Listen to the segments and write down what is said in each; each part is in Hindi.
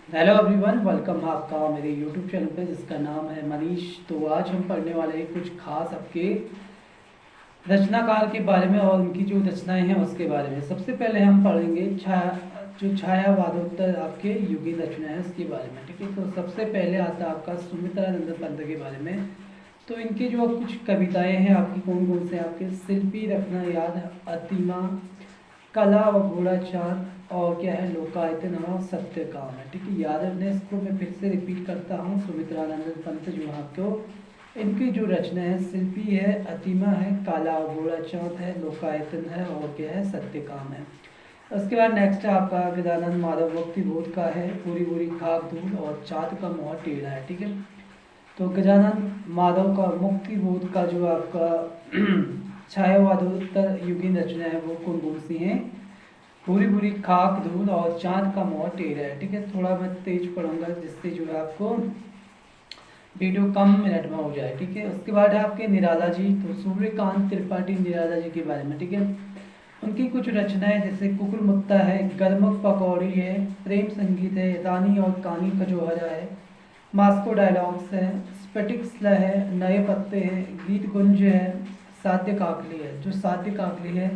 हेलो एवरीवन, वेलकम आपका मेरे यूट्यूब चैनल पे जिसका नाम है मनीष। तो आज हम पढ़ने वाले हैं कुछ खास आपके रचनाकार के बारे में और उनकी जो रचनाएं हैं उसके बारे में। सबसे पहले हम पढ़ेंगे जो छायावादोत्तर आपके युगीन रचना है उसके बारे में। ठीक है, तो सबसे पहले आता है आपका सुमित्रानंद पंत के बारे में। तो इनकी जो कुछ कविताएं हैं आपकी कौन कौन से आपके शिल्पी रखना याद, अतिमा, कला व घोड़ा चांद और क्या है लोकायतन और सत्य काम है। ठीक है, याद रखना इसको। मैं फिर से रिपीट करता हूँ। सुमित्रानंद पंत जो आपको इनकी जो रचना है शिल्पी है, अतिमा है, काला व घोड़ा चांद है, लोकायतन है और क्या है सत्य काम है। उसके बाद नेक्स्ट है आपका गजानन माधव मुक्ति बोध का है, पूरी पूरी खाक धूल और चाँद का मुँह टेढ़ा है। ठीक है, तो गजानन माधव का मुक्ति बोध का जो आपका छायावादोत्तर युगीन रचना है वो कौन कौन सी हैं? पूरी पूरी खाक धूल और चांद का मुँह टेढ़ा है। ठीक है, थोड़ा मैं तेज पढ़ूंगा जिससे जो है आपको वीडियो कम मिनट में हो जाए। ठीक है, उसके बाद है आपके निराला जी। तो सूर्यकांत त्रिपाठी निराला जी के बारे में। ठीक है, उनकी कुछ रचनाएं जैसे कुकुर मुत्ता है, गरमक पकौड़ी है, प्रेम संगीत है, रानी और कानी कचौहरा है, मास्को डायलॉग्स है, स्फटिक स्लह है, नए पत्ते हैं, गीत गुंज है, साध्य काकली है। जो साध्य काकली है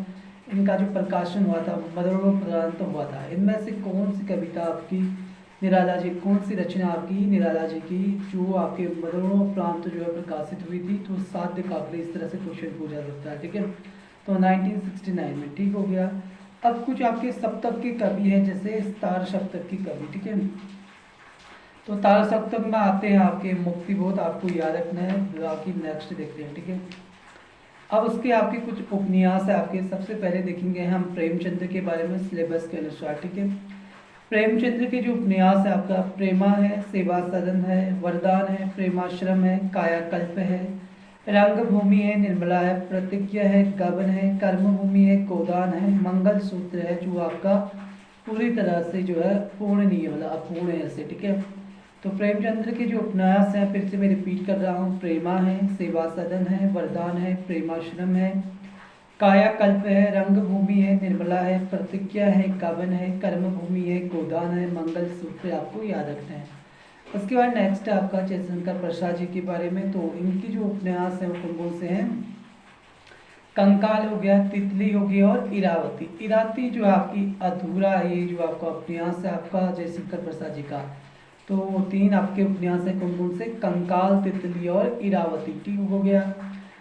इनका जो प्रकाशन हुआ था मरणोपरांत हुआ था। इनमें से कौन सी कविता आपकी निराला जी, कौन सी रचना आपकी निराला जी की जो आपके मरणोपरांत जो है प्रकाशित हुई थी? तो साध्य काकली, इस तरह से क्वेश्चन पूछा सकता है। ठीक है, तो 1969 में। ठीक हो गया। अब कुछ आपके सप्तक के कवि हैं जैसे तार सप्तक की कवि। ठीक है, तो तार सप्तक में आते हैं आपके मुक्तिबोध, आपको याद रखना है। बाकी नेक्स्ट देखते हैं। ठीक है, अब उसके आपके कुछ उपन्यास है आपके। सबसे पहले देखेंगे हम प्रेमचंद्र के बारे में सिलेबस के अनुसार। ठीक है, प्रेमचंद्र के जो उपन्यास है आपका प्रेमा है, सेवा सदन है, वरदान है, प्रेमाश्रम है, कायाकल्प है, रंगभूमि है, निर्मला है, प्रतिज्ञा है, गबन है, कर्मभूमि है, गोदान है, मंगल सूत्र है जो आपका पूरी तरह से जो है पूर्ण नहीं है, मतलब अपूर्ण है ऐसे। ठीक है, तो प्रेमचंद्र के जो उपन्यास हैं फिर से मैं रिपीट कर रहा हूँ। प्रेमा है, सेवा सदन है, वरदान है, प्रेमाश्रम है, कायाकल्प है, रंगभूमि है, निर्मला है, प्रतिज्ञा है, गबन है, कर्मभूमि है, गोदान है, मंगल सूत्र आपको याद रखना है। उसके बाद नेक्स्ट है आपका जयशंकर प्रसाद जी के बारे में। तो इनकी जो उपन्यास है वो कौन कौन से हैं? कंकाल हो गया, तितली हो गई और इरावती। इरावती जो आपकी अधूरा है, ये जो आपका उपन्यास है आपका जयशंकर प्रसाद जी का। तो तीन आपके उपन्यास हैं कौन कौन से? कंकाल, तितली और इरावती। ठीक हो गया।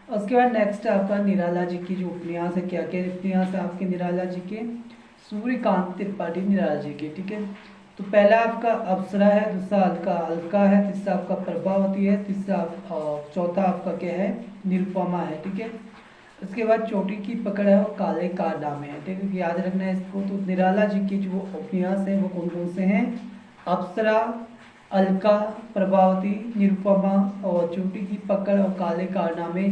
उसके बाद नेक्स्ट आपका निराला जी की जो उपन्यास है, क्या क्या उपन्यास है आपके निराला जी के? सूर्यकांत त्रिपाठी निराला जी के। ठीक है, तो पहला आपका अप्सरा है, दूसरा अलका अलका है, तीसरा आपका प्रभावती है, चौथा आपका क्या है? निरुपमा है। ठीक है, उसके बाद चोटी की पकड़ है और काले कारनामे हैं। ठीक है, याद रखना है इसको। तो निराला जी के जो उपन्यास हैं वो कौन कौन से हैं? अप्सरा, अलका, प्रभावती, निरुपमा और चोटी की पकड़ और काले कारनामे।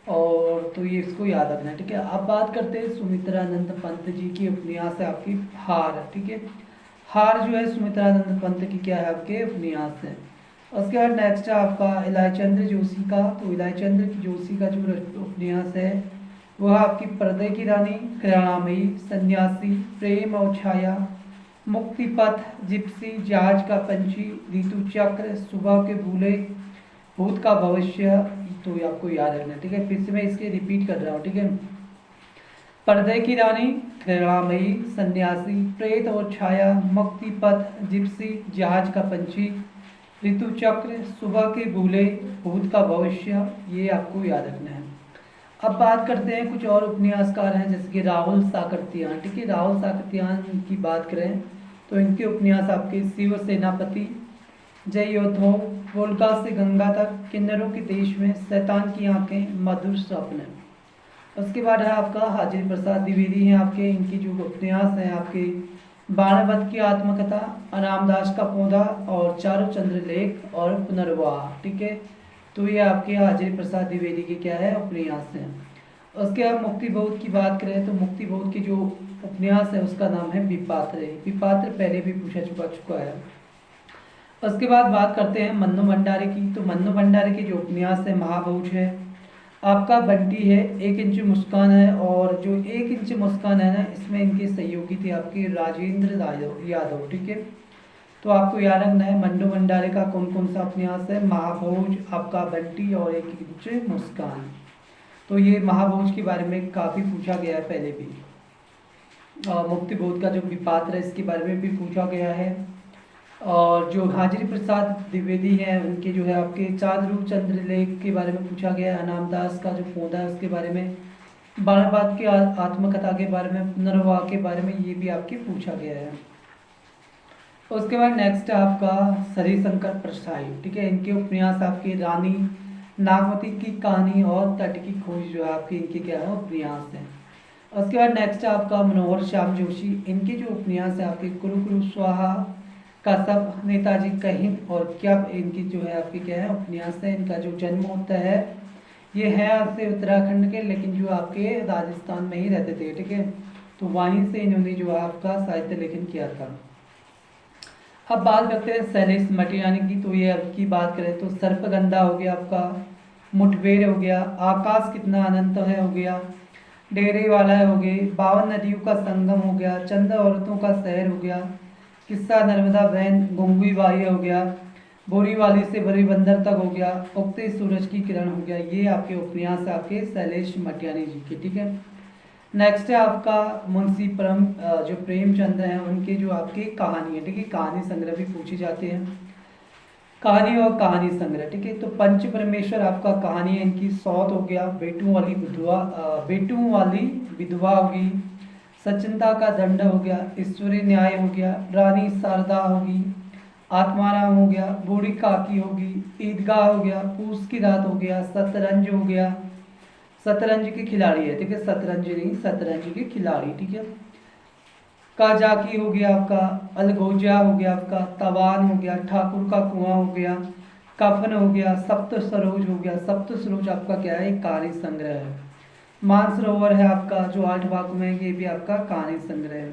और तो ये इसको याद रखना है। ठीक है, अब बात करते हैं सुमित्रानंद पंत जी की उपन्यास है आपकी हार। ठीक है, हार जो है सुमित्रानंद पंत की क्या है आपके उपन्यास है। उसके बाद नेक्स्ट है आपका इलाईचंद्र जोशी का। तो इलाईचंद्र जोशी का जो उपन्यास है वह आपकी पर्दे की रानी, घृणामयी, सन्यासी, प्रेम और छाया, मुक्तिपथ, जिप्सी, जहाज का पंछी, ऋतु चक्र, सुबह के भूले, भूत का भविष्य। तो ये आपको याद रखना है। ठीक है, फिर से मैं इसके रिपीट कर रहा हूँ। ठीक है, पर्दे की रानी, घृणामयी, सन्यासी, प्रेत और छाया, मुक्तिपथ, जिप्सी, जहाज का पंछी, ऋतु चक्र, सुबह के भूले, भूत का भविष्य। ये आपको याद रखना है। अब बात करते हैं कुछ और उपन्यासकार हैं जैसे कि राहुल साकर्तियान। ठीक है, राहुल साकर्तियान की बात करें तो इनके उपन्यास आपके शिव सेनापति, जय योद्धो, वोल्गा से गंगा तक, किन्नरों के देश में, शैतान की आंखें, मधुर स्वप्न। उसके बाद है आपका हाजिर प्रसाद द्विवेदी हैं आपके। इनकी जो उपन्यास हैं आपके बाणवध की आत्मकथा, रामदास का पौधा और चारुचंद्र लेख और पुनर्वाह। ठीक है, तो ये आपके हाजिर प्रसाद द्विवेदी के क्या है उपन्यास हैं। उसके बाद मुक्तिबोध की बात करें तो मुक्तिबोध की जो उपन्यास है उसका नाम है विपात्र। विपात्र पहले भी पूछा चुका है। उसके बाद बात करते हैं मन्नू भंडारी की। तो मन्नू भंडारी के जो उपन्यास है महाभूज है, आपका बंटी है, एक इंच मुस्कान है। और जो एक इंच मुस्कान है ना, इसमें इनके सहयोगी थे आपके राजेंद्र यादव। ठीक है, तो आपको याद रखना है मन्नू भंडारे का कौन कौन सा उपन्यास है, महाभोज, आपका बंटी और एक इंच मुस्कान। तो ये महाभोज के बारे में काफ़ी पूछा गया है पहले भी। मुक्तिबोध का जो विपात्र है इसके बारे में भी पूछा गया है। और जो हाजिरी प्रसाद द्विवेदी हैं उनके जो है आपके चांद्रू चंद्रलेख के बारे में पूछा गया है। अनामदास का जो पौधा है उसके बारे में, बाणाबाद की आत्मकथा के बारे में, पुनर्वाह के बारे में ये भी आपके पूछा गया है। उसके बाद नेक्स्ट है आपका हरिशंकर परसाई, ठीक है। इनके उपन्यास आपके रानी नागवती की कहानी और तट की खोज जो है आपके इनके क्या है उपन्यास हैं। उसके बाद नेक्स्ट है आपका मनोहर श्याम जोशी, इनके जो उपन्यास है आपके कुरु कुरु स्वाहा का सब, नेताजी कहीं और क्या, इनकी जो है आपके क्या है उपन्यास है। इनका जो जन्म होता है ये है आपसे उत्तराखंड के, लेकिन जो आपके राजस्थान में ही रहते थे, ठीक है। तो वहीं से इन्होंने जो आपका साहित्य लेखन किया था। अब बात करते हैं शैलेश मटियानी की। तो ये आपकी बात करें तो सर्पगंधा हो गया आपका, मुठभेड़ हो गया, आकाश कितना अनंत है हो गया, डेरे वाला हो गए, 52 नदियों का संगम हो गया, चंद औरतों का शहर हो गया, किस्सा नर्मदा बहन, गुंगुई बाई हो गया, बोरी वाली से बड़ी बंदर तक हो गया, उगते सूरज की किरण हो गया। ये आपके उपन्यास आपके शैलेश मटियानी जी के, ठीक है। नेक्स्ट है आपका मुंशी जो प्रेमचंद हैं उनके जो आपके कहानी है, ठीक है। कहानी संग्रह भी पूछे जाते हैं, कहानी और कहानी संग्रह, ठीक है। तो पंच परमेश्वर आपका कहानी है इनकी, सौत हो गया, बेटू वाली विधवा होगी, सचिंता का दंड हो गया, ईश्वरी न्याय हो गया, रानी शारदा होगी, आत्माराम हो गया, बूढ़ी काकी होगी, ईदगाह हो गया, पूस की रात हो गया, शतरंज हो गया, शतरंज के खिलाड़ी है, ठीक है। शतरंज नहीं, शतरंज के खिलाड़ी, ठीक है। काजाकी हो गया आपका, अलगोजा हो गया आपका, तवान हो गया, ठाकुर का कुआं हो गया, कफन हो गया, सप्त सरोज हो गया। सप्त सरोज आपका क्या है, एक कहानी संग्रह है। मानसरोवर है आपका जो 8 भागों में, ये भी आपका कहानी संग्रह है।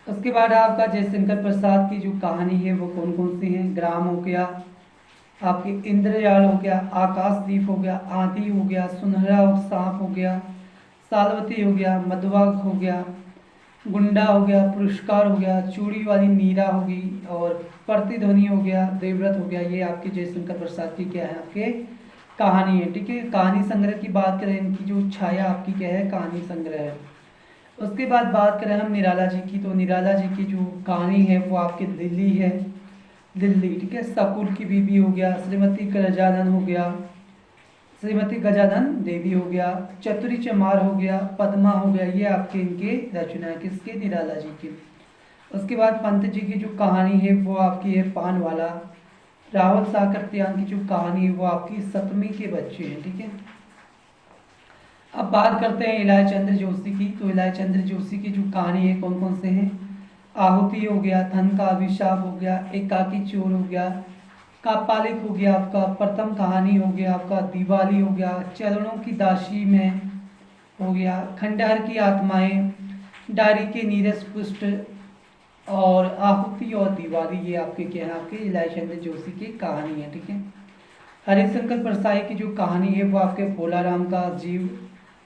उसके बाद आपका जयशंकर प्रसाद की जो कहानी है वो कौन कौन सी है, ग्राम हो गया, आपके इंद्रजाल हो गया, आकाशदीप हो गया, आंधी हो गया, सुनहरा और सांप हो गया, सालवती हो गया, मधुवाग हो गया, गुंडा हो गया, पुरस्कार हो गया, चूड़ी वाली मीरा होगी, और प्रतिध्वनि हो गया, देवव्रत हो गया। ये आपके जयशंकर प्रसाद की क्या है आपके कहानी है, ठीक है। कहानी संग्रह की बात करें, इनकी जो छाया आपकी क्या है कहानी संग्रह है। उसके बाद बात करें हम निराला जी की, तो निराला जी की जो कहानी है वो आपकी दिल्ली है, दिल्ली, ठीक है। सकुल की बीबी हो गया, श्रीमती गजानन हो गया, श्रीमती गजानन देवी हो गया, चतुरी चमार हो गया, पद्मा हो गया। ये आपके इनके रचना है किसके, निराला जी की। उसके बाद पंत जी की जो कहानी है वो आपकी है पान वाला। रावल साकरत्यान की जो कहानी है वो आपकी सतमी के बच्चे हैं, ठीक है। अब बात करते हैं इलाय चंद्र जोशी की। तो इलाय चंद्र जोशी की जो कहानी है कौन कौन से हैं, आहुति हो गया, धन का अभिशाप हो गया, एकाकी चोर हो गया, कापालिक हो गया आपका, प्रथम कहानी हो गया आपका, दिवाली हो गया, चरणों की दासी में हो गया, खंडहर की आत्माएं, डायरी के नीरस पुष्ट, और आहुति और दिवाली। ये आपके क्या है आपके इलाय चंद्र जोशी की कहानी है, ठीक है। हरिशंकर परसाई की जो कहानी है वो आपके भोलाराम का जीव,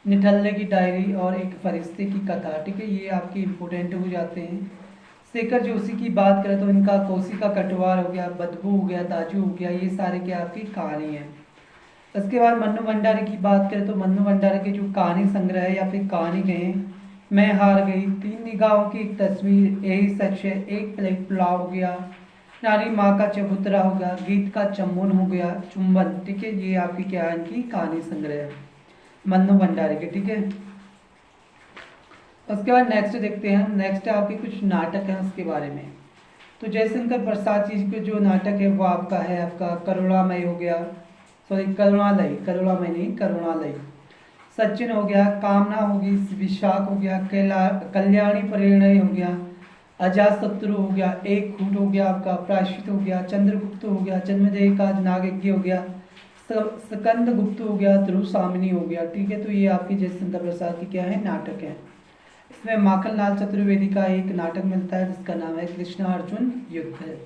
निठल्ले की डायरी और एक फरिश्ते की कथा, ठीक है। ये आपके इम्पोर्टेंट हो जाते हैं। शेखर जोशी की बात करें तो इनका कोसी का कटवार हो गया, बदबू हो गया, दाजू हो गया, ये सारे क्या आपकी कहानी है। उसके बाद मन्नू भंडारी की बात करें तो मन्नू भंडारी की जो कहानी संग्रह है या फिर कहानी कहें, मैं हार गई, 3 निगाहों की एक तस्वीर, यही सच है, एक प्लेट पुलाव हो गया, नारी माँ का चबूतरा हो गया, गीत का चम्बन हो गया, चुंबन, ठीक है। ये आपकी क्या है इनकी कहानी संग्रह है मन्नू भंडारी के, ठीक है। उसके बाद नेक्स्ट देखते हैं हम, नेक्स्ट आपके कुछ नाटक हैं उसके बारे में। तो जयशंकर प्रसाद जी के जो नाटक है वो आपका है आपका करुणामय हो गया, सॉरी करुणालय, करुणामय नहीं करुणालय, सचिन हो गया, कामना होगी, विशाख हो गया, कल्याणी परिणय हो गया, अजातशत्रु हो गया, एक खूट हो गया आपका, प्रायश्चित हो गया, चंद्रगुप्त हो गया, जन्मदेह का नागयज्ञ हो गया, स्कंद गुप्त हो गया, ध्रुव सामिनी हो गया, ठीक है। तो ये आपके जयशंकर प्रसाद की क्या है नाटक है। इसमें माखनलाल चतुर्वेदी का एक नाटक मिलता है जिसका नाम है कृष्ण अर्जुन युद्ध।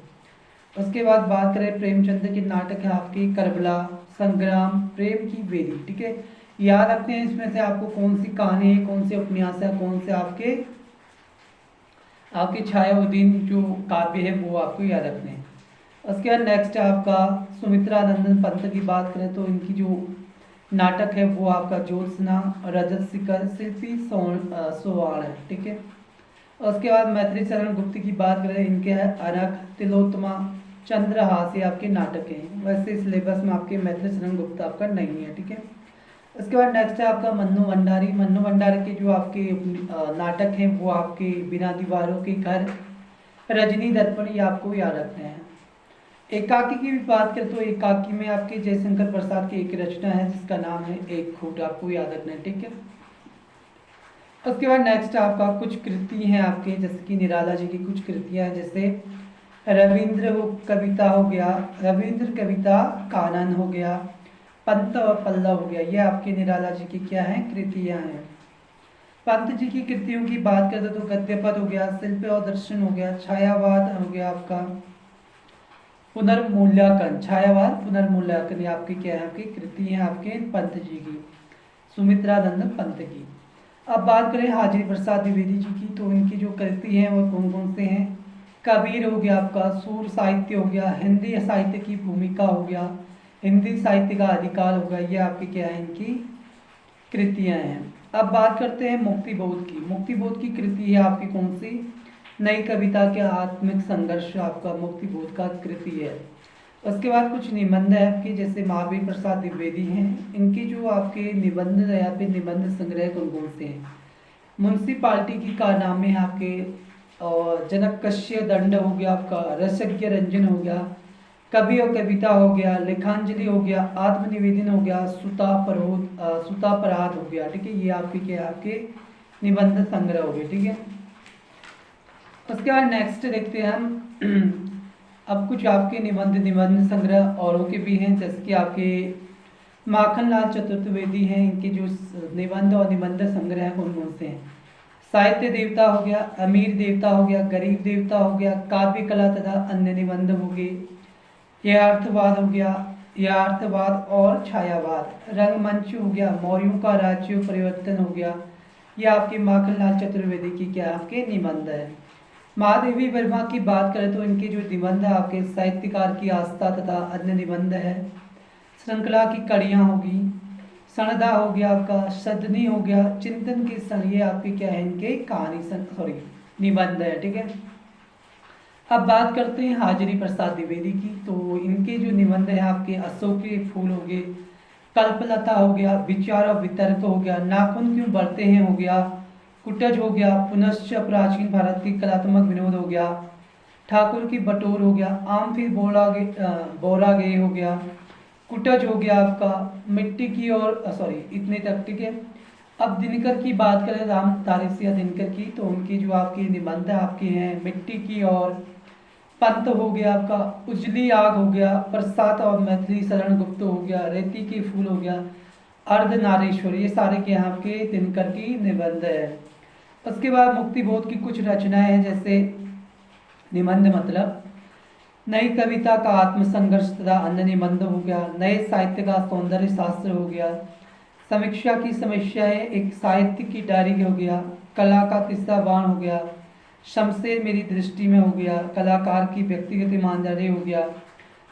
उसके बाद बात करें प्रेमचंद के नाटक है आपकी करबला, संग्राम, प्रेम की वेदी, ठीक है। याद रखते हैं इसमें से आपको कौन सी कहानी है, कौन से उपन्यास है, कौन से आपके आपकी छायाउद्दीन जो काव्य है वो आपको याद रखने हैं। उसके बाद नेक्स्ट आपका सुमित्रानंदन पंत की बात करें तो इनकी जो नाटक है वो आपका ज्योत्सना, रजत शिखर, शिल्पी सोवाण है, ठीक है। उसके बाद मैत्री शरण गुप्त की बात करें, इनके है अनख, तिलोत्तमा, चंद्रहास, ये आपके नाटक हैं। वैसे सिलेबस में आपके मैत्री शरण गुप्त आपका नहीं है, ठीक है। उसके बाद नेक्स्ट है आपका मन्नू भंडारी। मन्नू भंडारी के जो आपके नाटक हैं वो आपके बिना दीवारों के घर, रजनी दर्पण, ये आपको याद रखते हैं। एकाकी की भी बात करें तो एकाकी में आपके जयशंकर प्रसाद की एक रचना है जिसका नाम है एक खूट, आपको याद रखना है, ठीक है। उसके बाद नेक्स्ट आपका कुछ कृति हैं आपके, जैसे कि निराला जी की कुछ कृतियां हैं, जैसे रविंद्र कविता हो गया, रविंद्र कविता कानन हो गया, पंत और पल्लव हो गया, ये आपके निराला जी की क्या है, कृतियां हैं। पंत जी की कृतियों की बात करते तो गद्यपद हो गया, शिल्प और दर्शन हो गया, छायावाद हो गया आपका, पुनर्मूल्यांकन, छायावाद पुनर्मूल्यांकन, ये आपकी क्या है, आपकी कृति है आपके पंत जी की, सुमित्रानंद पंत की। अब बात करें हाजिरी प्रसाद द्विवेदी जी की, तो इनकी जो कृति हैं वो कौन कौन से हैं, कबीर हो गया आपका, सूर साहित्य हो गया, हिंदी साहित्य की भूमिका हो गया, हिंदी साहित्य का अधिकार हो गया, ये आपकी क्या है, इनकी कृतियां हैं। अब बात करते हैं मुक्तिबोध की। मुक्तिबोध की कृति है आपकी कौन सी, नई कविता के आत्मिक संघर्ष, आपका मुक्तिबोध का कृति है। उसके बाद कुछ निबंध है आपके, जैसे महावीर प्रसाद द्विवेदी हैं, इनकी जो आपके निबंध या फिर निबंध संग्रह कौन कौन से हैं, म्युनिसिपालिटी की कारनामे है आपके, और जनकस्य दंड हो गया आपका, रसज्ञ रंजन हो गया, कवि और कविता हो गया, लेखांजलि हो गया, आत्मनिवेदन हो गया, सुतापराध हो गया, ठीक है। ये आपके क्या है, आपके निबंध संग्रह हो गए, ठीक है। उसके बाद नेक्स्ट देखते हैं हम अब कुछ आपके निबंध संग्रह औरों के भी हैं, जैसे कि आपके माखनलाल चतुर्वेदी हैं, इनके जो निबंध और निबंध संग्रह हैं कौन कौन से हैं, साहित्य देवता हो गया, अमीर देवता हो गया, गरीब देवता हो गया, काव्य कला तथा अन्य निबंध हो गए, यथार्थवाद हो गया, यथार्थवाद और छायावाद, रंगमंच हो गया, मौर्यों का राज्य परिवर्तन हो गया, ये आपके माखनलाल चतुर्वेदी की क्या आपके निबंध है। महादेवी वर्मा की बात करें तो इनके जो निबंध है आपके साहित्यकार की आस्था तथा अन्य निबंध है, श्रृंखला की कड़ियाँ होगी, सनदा हो गया आपका, सदनी हो गया, चिंतन के सन, ये आपके क्या है, इनके कहानी निबंध है, ठीक है। अब बात करते हैं हाजिरी प्रसाद द्विवेदी की, तो इनके जो निबंध है आपके अशोक के फूल हो गए, कल्पलता हो गया, विचार और वितर्क हो गया, नाखून क्यों बढ़ते हैं हो गया, कुटज हो गया, पुनश्च प्राचीन भारत की कलात्मक विनोद हो गया, ठाकुर की बटोर हो गया, आम फिर बोरा गे हो गया, कुटज हो गया आपका, मिट्टी की और इतने तक, ठीक है। अब दिनकर की बात करें, राम तारेसिया दिनकर की, तो उनकी जो आपकी निबंध आपके हैं मिट्टी की और, पंत हो गया आपका, उजली आग हो गया, बरसात और मैथिली शरण गुप्त हो गया, रेती के फूल हो गया, अर्धनारीश्वर, ये सारे के यहाँ आपके दिनकर की निबंध है। उसके बाद मुक्तिबोध की कुछ रचनाएं हैं, जैसे निबंध मतलब नई कविता का आत्मसंघर्ष तथा अन्य निबंध हो गया, नए साहित्य का सौंदर्य शास्त्र हो गया, समीक्षा की समस्या है एक साहित्य की डायरी हो गया, कला का किस्सा बाण हो गया, शमशेर मेरी दृष्टि में हो गया, कलाकार की व्यक्तिगत ईमानदारी हो गया,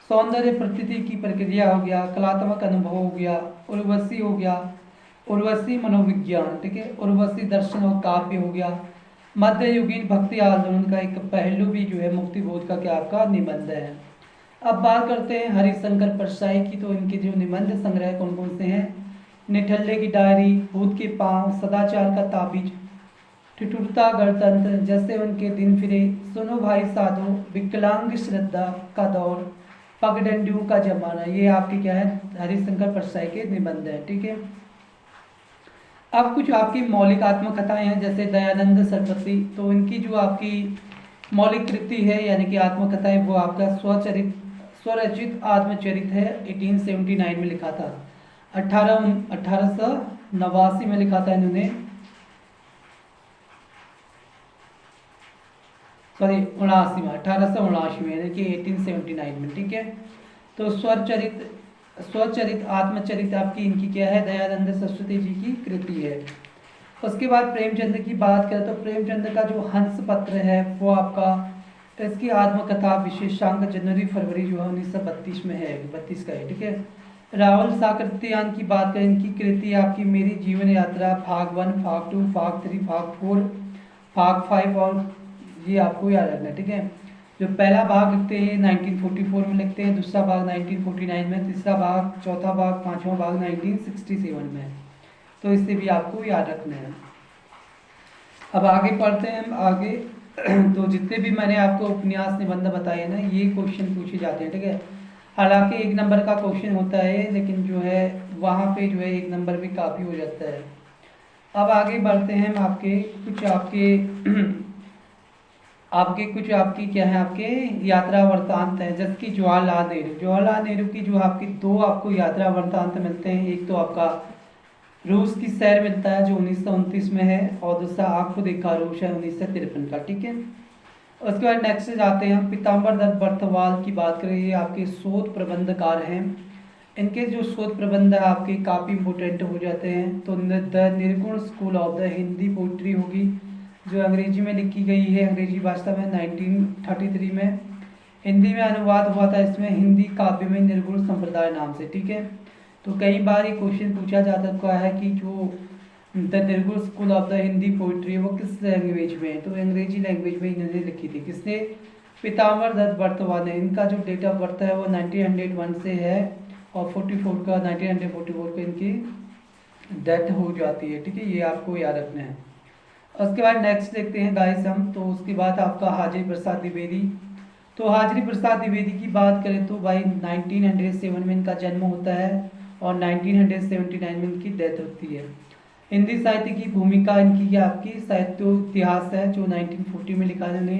सौंदर्य प्रतीति की प्रक्रिया हो गया, कलात्मक अनुभव हो गया, उर्वशी हो गया, उर्वशी मनोविज्ञान, ठीक है, उर्वशी दर्शन और काव्य हो गया, मध्ययुगीन भक्ति आंदोलन का एक पहलू भी जो है मुक्तिबोध का क्या आपका निबंध है। अब बात करते हैं हरिशंकर परसाई की, तो इनके जो निबंध संग्रह कौन कौन से हैं, निठल्ले की डायरी, भूत के पांव, सदाचार का ताबीज, ठिठुरता गणतंत्र, जैसे उनके दिन फिरे, सुनो भाई साधो, विकलांग श्रद्धा का दौर, पगडंडियों का जमाना, ये आपके क्या है हरिशंकर परसाई के निबंध है, ठीक है। अब कुछ आपकी मौलिक आत्मकथाएं हैं, जैसे दयानंद सरस्वती, तो इनकी जो आपकी मौलिक कृति है यानी कि आत्मकथाएं वो आपका स्वरचित आत्मचरित है, 1879 में लिखा था, 1889 में लिखा था इन्होंने, 1879 में यानी कि 1879 में, ठीक है। तो स्वचरित आत्मचरित आपकी इनकी क्या है, दयानंद सरस्वती जी की कृति है। उसके बाद प्रेमचंद की बात करें तो प्रेमचंद का जो हंस पत्र है वो आपका, इसकी आत्मकथा विशेषांक जनवरी फरवरी जो है 1932 में है, 32 का है, ठीक है। राहुल साकृत्यायन की बात करें, इनकी कृति आपकी मेरी जीवन यात्रा भाग 1, भाग 2, भाग 3, भाग 4, भाग 5 और ये आपको याद रखना है, ठीक है। जो पहला भाग लिखते हैं 1944 में लिखते हैं, दूसरा भाग 1949 में, तीसरा भाग, चौथा भाग, पांचवा भाग 1967 में। तो इससे भी आपको याद रखना है। अब आगे पढ़ते हैं हम आगे। तो जितने भी मैंने आपको उपन्यास निबंध बताए हैं ना, ये क्वेश्चन पूछे जाते हैं, ठीक है। हालांकि 1 नंबर का क्वेश्चन होता है, लेकिन जो है वहाँ पे जो है 1 नंबर भी काफ़ी हो जाता है। अब आगे बढ़ते हैं हम कुछ आपकी क्या है, आपके यात्रा वृत्तांत है, जैसे कि जवाहरलाल नेहरू की जो आपकी 2 आपको यात्रा वृत्तांत मिलते हैं। एक तो आपका रूस की सैर मिलता है जो 1929 में है, और दूसरा आपको देखा रूस है 1953 का, ठीक है। उसके बाद नेक्स्ट जाते हैं हम पीताम्बर दत्त बर्तवाल की बात करें। ये आपके शोध प्रबंधकार हैं, इनके जो शोध प्रबंध है आपके काफ़ी इम्पोर्टेंट हो जाते हैं। तो द निर्गुण school of the Hindi poetry होगी, जो अंग्रेजी में लिखी गई है, अंग्रेजी भाषा में 1933 में। हिंदी में अनुवाद हुआ था इसमें हिंदी काव्य में निर्गुण संप्रदाय नाम से, ठीक है। तो कई बार ये क्वेश्चन पूछा जा सकता है कि जो द निर्गुण school of the Hindi poetry है वो किस लैंग्वेज में है, तो अंग्रेजी लैंग्वेज में इन्होंने लिखी थी। किसने? पीताम्बर दत्त बर्तवाल ने। इनका जो डेट ऑफ बर्थ है वो 1901 से है, और 1944 को इनकी डेथ हो जाती है, ठीक है। ये आपको याद रखना है। उसके बाद नेक्स्ट देखते हैं गाइस हम। तो उसके बाद आपका हाजिरी प्रसाद द्विवेदी। तो हाजिरी प्रसाद द्विवेदी की बात करें तो भाई 1907 में इनका जन्म होता है, और 1979 में इनकी डेथ होती है। हिंदी साहित्य की भूमिका इनकी आपकी साहित्य इतिहास है जो 1940 में लिखा इन्होंने।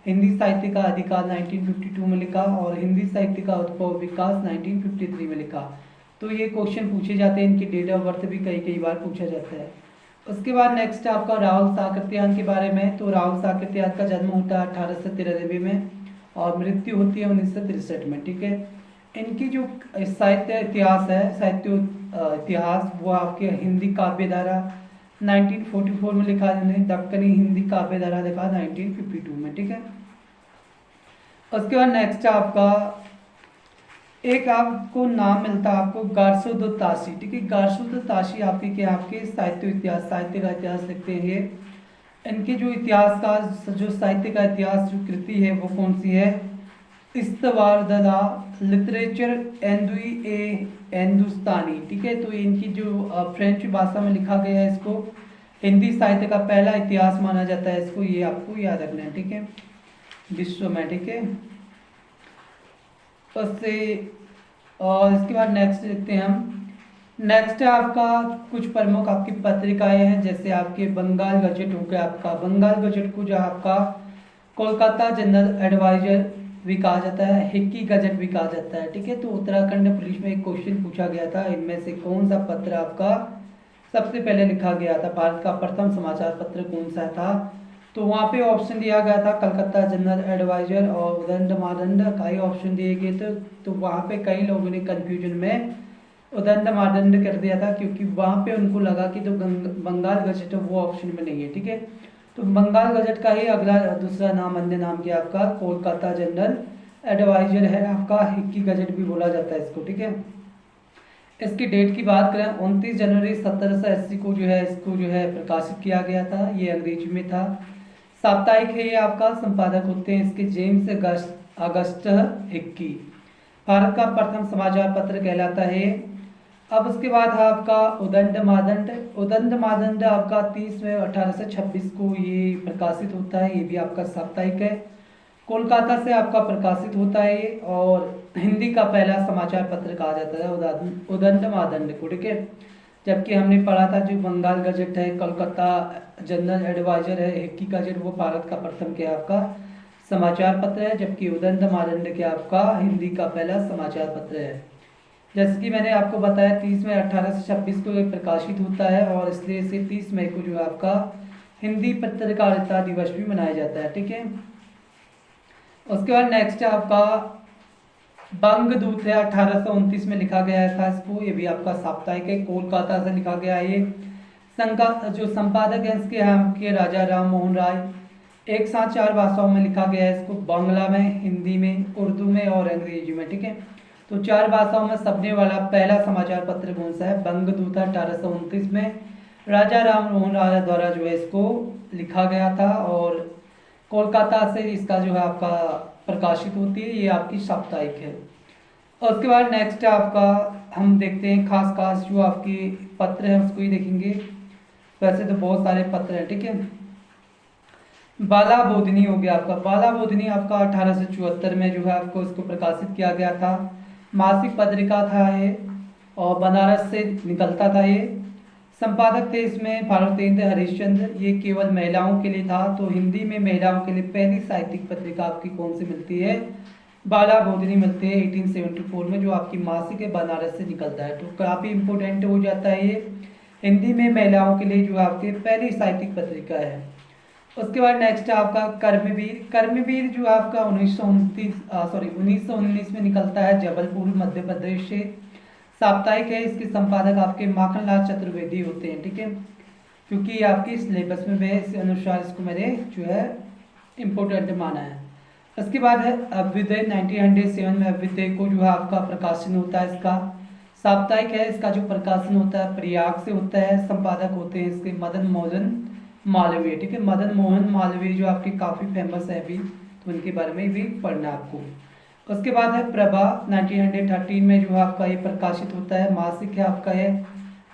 हिंदी साहित्य का अधिकार 1952 में लिखा, और हिंदी साहित्य का उद्भव विकास 1953 में लिखा। तो ये क्वेश्चन पूछे जाते हैं, इनकी डेट ऑफ बर्थ भी कई बार पूछा जाता है। उसके बाद नेक्स्ट आपका राहुल साकृत्यायन के बारे में। तो राहुल साकृत्यायन का जन्म होता है 1893 में, और मृत्यु होती है 1963 में, ठीक है। इनकी जो साहित्य इतिहास है, इतिहास वो आपके हिंदी काव्य धारा 1944 में लिखा, इन्होंने दक्कनी हिंदी काव्य धारा लिखा 1952 में, ठीक है। उसके बाद नेक्स्ट आपका एक आपको नाम मिलता है आपको गारसोद ताशी, ठीक है। गारसोद ताशी आपके क्या, आपके साहित्य का इतिहास लिखते हैं ये। इनके जो इतिहास का जो साहित्य का इतिहास जो कृति है वो कौन सी है? इस्तवार दला लिटरेचर हिंदुस्तानी, ठीक है। तो इनकी जो फ्रेंच भाषा में लिखा गया है, इसको हिंदी साहित्य का पहला इतिहास माना जाता है, इसको ये आपको याद रखना है, ठीक है, विश्व में, ठीक है। उससे और इसके बाद नेक्स्ट देखते हैं हम। नेक्स्ट है आपका कुछ प्रमुख आपकी पत्रिकाएं हैं, जैसे आपके बंगाल गजट हो गया। आपका बंगाल गजट को जो आपका कोलकाता जनरल एडवाइजर भी कहा जाता है, हिक्की गजट भी कहा जाता है, ठीक है। तो उत्तराखंड पुलिस में एक क्वेश्चन पूछा गया था, इनमें से कौन सा पत्र आपका सबसे पहले लिखा गया था, भारत का प्रथम समाचार पत्र कौन सा था? तो वहाँ पे ऑप्शन दिया गया था कलकत्ता जनरल एडवाइजर और उदंड मादंड का ही ऑप्शन दिए गए थे। तो वहाँ पे कई लोगों ने कंफ्यूजन में उदंड मादंड कर दिया था, क्योंकि वहाँ पे उनको लगा कि जो बंगाल गजट है वो ऑप्शन में नहीं है, ठीक है। तो बंगाल गजट का ही अगला दूसरा नाम अन्य नाम क्या आपका कोलकाता जनरल एडवाइजर है, आपका हिक्की गजट भी बोला जाता है इसको, ठीक है। इसकी डेट की बात करें 29 जनवरी 1780 को जो है इसको जो है प्रकाशित किया गया था, ये अंग्रेजी में था। साप्ताहिक है ये आपका, संपादक होते हैं इसके जेम्स अगस्ट हिक्की। भारत का प्रथम समाचार पत्र कहलाता है। अब उसके बाद है आपका उदंड मादंड आपका 30 में 1826 को ये प्रकाशित होता है, ये भी आपका साप्ताहिक है, कोलकाता से आपका प्रकाशित होता है, और हिंदी का पहला समाचार पत्र कहा जाता है उदंड मादंड को, ठीक है। जबकि हमने पढ़ा था जो बंगाल गजट है, कोलकाता जनरल एडवाइजर है, हिक्की गजट, वो भारत का प्रथम क्या आपका समाचार पत्र है, जबकि उदंड मादंड क्या आपका हिंदी का पहला समाचार पत्र है। जैसे कि मैंने आपको बताया 30 मई 1826 को ये प्रकाशित होता है, और इसलिए इसे 30 मई को जो है आपका हिंदी पत्रकारिता दिवस भी मनाया जाता है, ठीक है। उसके बाद नेक्स्ट है आपका बंगदूत है, 1829 में लिखा गया था इसको, ये भी आपका साप्ताहिक है, कोलकाता से लिखा गया है ये। जो संपादक है इसके यहाँ के राजा राम मोहन राय। एक साथ 4 भाषाओं में लिखा गया है इसको, बांग्ला में, हिंदी में, उर्दू में और अंग्रेजी में, ठीक है। तो 4 भाषाओं में छपने वाला पहला समाचार पत्र कौन सा है? बंगदूत 1829 में राजा राम मोहन राय द्वारा जो है इसको लिखा गया था और कोलकाता से इसका जो है आपका प्रकाशित होती है, ये आपकी साप्ताहिक है। और उसके बाद नेक्स्ट आपका हम देखते हैं खास जो आपकी पत्र है उसको ही देखेंगे। वैसे तो बहुत सारे पत्र हैं, ठीक है। बाला बोधनी हो गया आपका, बाला बोधनी आपका 1874 में जो है आपको इसको प्रकाशित किया गया था। मासिक पत्रिका था ये और बनारस से निकलता था ये। संपादक थे इसमें भारतेंद्र हरिश्चंद्र। ये केवल महिलाओं के लिए था, तो हिंदी में महिलाओं के लिए पहली साहित्यिक पत्रिका आपकी कौन सी मिलती है? बाला बोधनी मिलती है 1874 में, जो आपकी मासिक है, बनारस से निकलता है। तो काफ़ी इंपॉर्टेंट हो जाता है ये, हिंदी में महिलाओं के लिए जो आपकी पहली साहित्यिक पत्रिका है। उसके बाद नेक्स्ट आपका कर्मवीर। कर्मवीर जो आपका 1919 में निकलता है, जबलपुर मध्य प्रदेश से। साप्ताहिक है, इसके संपादक आपके माखनलाल चतुर्वेदी होते हैं, ठीक है। क्योंकि ये आपकी सिलेबस में है, इस अनुसार इसको मैंने जो है इम्पोर्टेंट माना है। उसके बाद है अभ्युदय। 1907 में अभ्युदय को जो है आपका प्रकाशन होता है, इसका साप्ताहिक है। इसका जो प्रकाशन होता है प्रयाग से होता है। संपादक होते हैं इसके मदन मोहन मालवीय, ठीक है। मदन मोहन मालवीय जो आपके काफ़ी फेमस है अभी, तो उनके बारे में भी पढ़ना है आपको। उसके बाद है प्रभा। 1913 में जो आपका ये प्रकाशित होता है, मासिक है आपका है।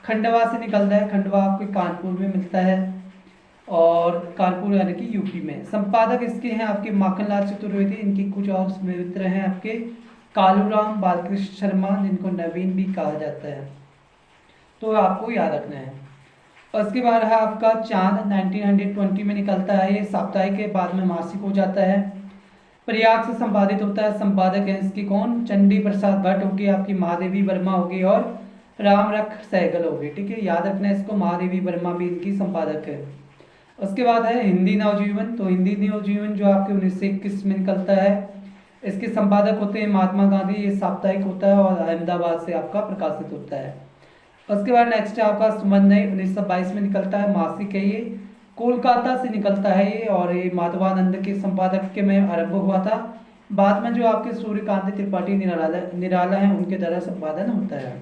खंडवा से निकलता है, खंडवा आपके कानपुर में मिलता है और कानपुर यानी कि यूपी में। संपादक इसके हैं आपके माखनलाल चतुर्वेदी। इनके कुछ और मित्र हैं आपके कालूराम, बालकृष्ण शर्मा, जिनको नवीन भी कहा जाता है, तो आपको याद रखना है। उसके बाद है आपका चांद। 1920 में निकलता है, ये साप्ताहिक के बाद में मासिक हो जाता है। प्रयाग से संपादित होता है। संपादक हैं इसकी कौन? चंडी प्रसाद भट्ट होगी, आपकी महादेवी वर्मा होगी और रामरख सहगल होगी, ठीक है। याद रखना है इसको, महादेवी वर्मा भी इनकी संपादक है। उसके बाद है हिंदी नवजीवन। तो हिंदी नवजीवन जो आपके 1921 में निकलता है, इसके संपादक होते हैं महात्मा गांधी। ये साप्ताहिक होता है और अहमदाबाद से आपका प्रकाशित होता है। उसके बाद नेक्स्ट आपका सुमनय 1922 में निकलता है, मासिक है ये। कोलकाता से निकलता है ये और ये माधवानंद के संपादक के में आरंभ हुआ था। बाद में जो आपके सूर्यकांत त्रिपाठी निराला हैं, उनके द्वारा संपादन होता है।